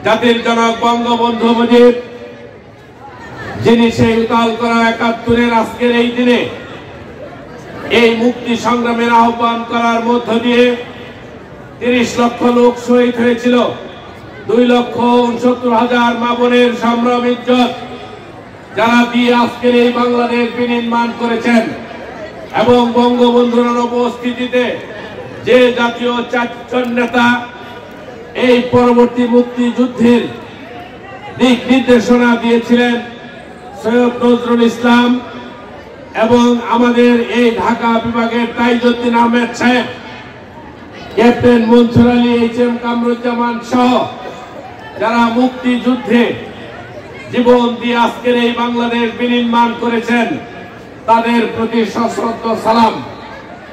জাতির জনক বঙ্গবন্ধু মুজিব, যিনি সেই উতাল করা ৭১-এর আজকের এই দিনে এই মুক্তি সংগ্রামের আহ্বান করার মধ্য দিয়ে ৩০ লক্ষ লোক শহীদ হয়েছিল, ২,৬৯,০০০ মা বোনের সম্ভ্রম ইজ্জত যারা দিয়ে আজকের এই বাংলাদেশ বিনির্মাণ করেছেন। এবং বঙ্গবন্ধুর অনুপস্থিতিতে যে জাতীয় চারজন নেতা এই পরবর্তী মুক্তিযুদ্ধের দিক নির্দেশনা দিয়েছিলেন, সৈয়দ নজরুল ইসলাম এবং আমাদের এই ঢাকা বিভাগের তাইজউদ্দিন আহমেদ সাহেব, ক্যাপ্টেন মনসুর আলী, HM কামরুজ্জামান সহ যারা মুক্তিযুদ্ধে জীবন দিয়ে আজকের এই বাংলাদেশ বিনির্মাণ করেছেন, তাদের প্রতি সশ্রদ্ধ সালাম।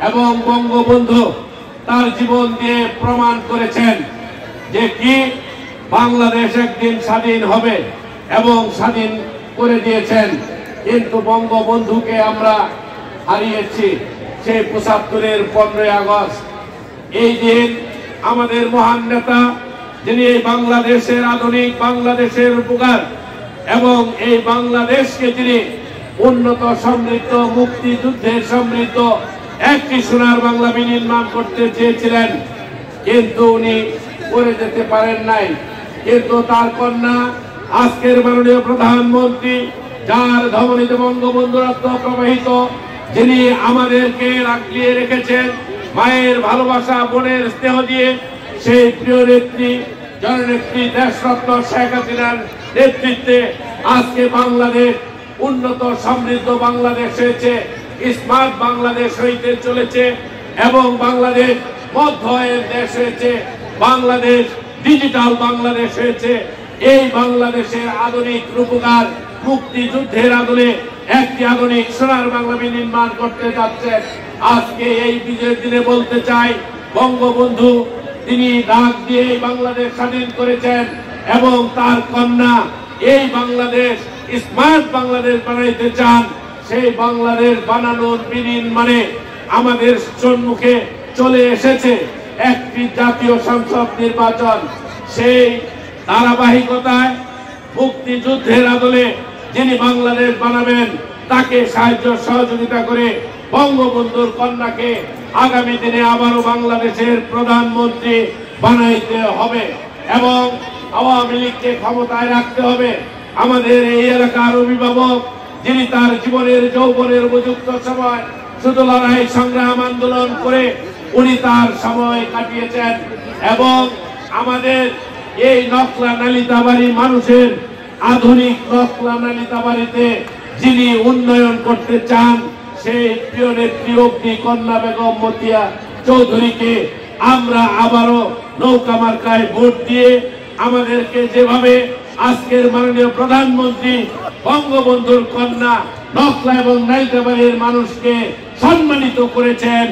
এবং বঙ্গবন্ধু তার জীবন দিয়ে প্রমাণ করেছেন যে কি বাংলাদেশ একদিন স্বাধীন হবে এবং স্বাধীন করে দিয়েছেন। কিন্তু বঙ্গবন্ধুকে আমরা হারিয়েছি সেই ৭৫-এর 15ই আগস্ট। এই দিন আমাদের মহান নেতা, যিনি এই বাংলাদেশের আধুনিক বাংলাদেশের উপকার এবং এই বাংলাদেশকে যিনি উন্নত সমৃদ্ধ মুক্তিযুদ্ধের সমৃদ্ধ একটি সোনার বাংলা বিনির্মাণ করতে চেয়েছিলেন, কিন্তু উনি করে যেতে পারেন নাই। কিন্তু তার কন্যা আজকের মাননীয় প্রধানমন্ত্রী, যার ধমনীতে বঙ্গবন্ধু রত্ন প্রবাহিত, যিনি আমাদেরকে রাখলিয়ে রেখেছেন মায়ের ভালোবাসা, বোনের স্নেহ দিয়ে, সেই প্রিয় নেত্রী জননেত্রী দেশরত্ন শেখ হাসিনার নেতৃত্বে আজকে বাংলাদেশ উন্নত সমৃদ্ধ বাংলাদেশ হয়েছে, স্মার্ট বাংলাদেশ হইতে চলেছে এবং বাংলাদেশ মধ্যয়ের দেশ হয়েছে, বাংলাদেশ ডিজিটাল বাংলাদেশ হয়েছে। এই বাংলাদেশের আধুনিক রূপকার মুক্তিযুদ্ধের আদলে একটি আধুনিক সোনার বাংলা বিনির্মাণ করতে যাচ্ছে। আজকে এই বিজয়ের দিনে বলতে চাই, বঙ্গবন্ধু তিনি ডাক দিয়ে বাংলাদেশ স্বাধীন করেছেন এবং তার কন্যা এই বাংলাদেশ স্মার্ট বাংলাদেশ বানাইতে চান। সেই বাংলাদেশ বানানোর বিনির্মাণে আমাদের সম্মুখে চলে এসেছে একটি জাতীয় সংসদ নির্বাচন। সেই ধারাবাহিকতায় মুক্তিযুদ্ধের আদলে যিনি বাংলাদেশ বানাবেন, তাকে সাহায্য সহযোগিতা করে বঙ্গবন্ধুর কন্যাকে আগামী দিনে আবারও বাংলাদেশের প্রধানমন্ত্রী বানাইতে হবে এবং আওয়ামী লীগকে ক্ষমতায় রাখতে হবে। আমাদের এই এলাকার অভিভাবক, যিনি তার জীবনের যৌবনের উপযুক্ত সময় শুধু লড়াই সংগ্রাম আন্দোলন করে উনি তার সময় কাটিয়েছেন এবং আমাদের এই নকলা নালিতাবাড়ি মানুষের আধুনিক নকলা নালিতাবাড়িতে যিনি উন্নয়ন করতে চান, সেই প্রিয় নেত্রী অগ্নি কন্যা বেগম মতিয়া চৌধুরীকে আমরা আবারও নৌকা মার্কায় ভোট দিয়ে আমাদেরকে যেভাবে আজকের মাননীয় প্রধানমন্ত্রী বঙ্গবন্ধুর কন্যা নকলা এবং নালিতাবাড়ির মানুষকে সম্মানিত করেছেন,